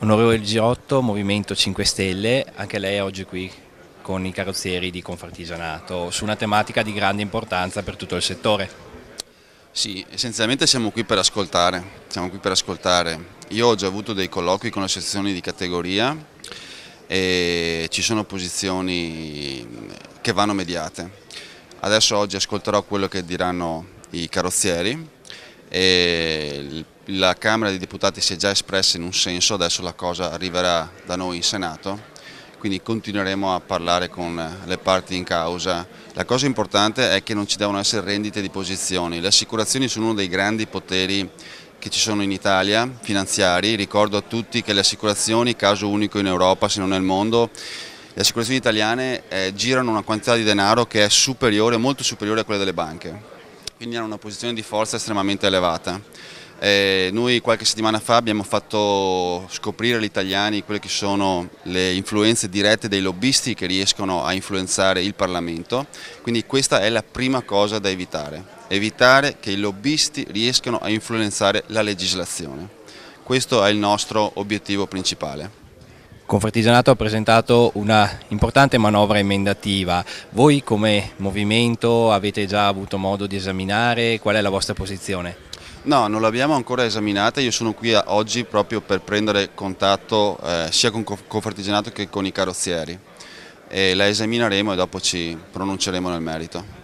Onorevole Girotto, Movimento 5 Stelle, anche lei è oggi qui con i carrozzieri di Confartigianato su una tematica di grande importanza per tutto il settore. Sì, essenzialmente siamo qui per ascoltare, Io ho già avuto dei colloqui con le associazioni di categoria e ci sono posizioni che vanno mediate. Adesso oggi ascolterò quello che diranno i carrozzieri e la Camera dei Deputati si è già espressa in un senso, adesso la cosa arriverà da noi in Senato, quindi continueremo a parlare con le parti in causa. La cosa importante è che non ci devono essere rendite di posizioni. Le assicurazioni sono uno dei grandi poteri che ci sono in Italia, finanziari. Ricordo a tutti che le assicurazioni, caso unico in Europa se non nel mondo, le assicurazioni italiane girano una quantità di denaro che è superiore, molto superiore a quella delle banche, quindi hanno una posizione di forza estremamente elevata. Noi qualche settimana fa abbiamo fatto scoprire agli italiani quelle che sono le influenze dirette dei lobbisti che riescono a influenzare il Parlamento, quindi questa è la prima cosa da evitare che i lobbisti riescano a influenzare la legislazione. Questo è il nostro obiettivo principale. Confartigianato ha presentato una importante manovra emendativa. Voi come movimento avete già avuto modo di esaminare? Qual è la vostra posizione? No, non l'abbiamo ancora esaminata, io sono qui oggi proprio per prendere contatto sia con Confartigianato che con i carrozzieri e la esamineremo e dopo ci pronunceremo nel merito.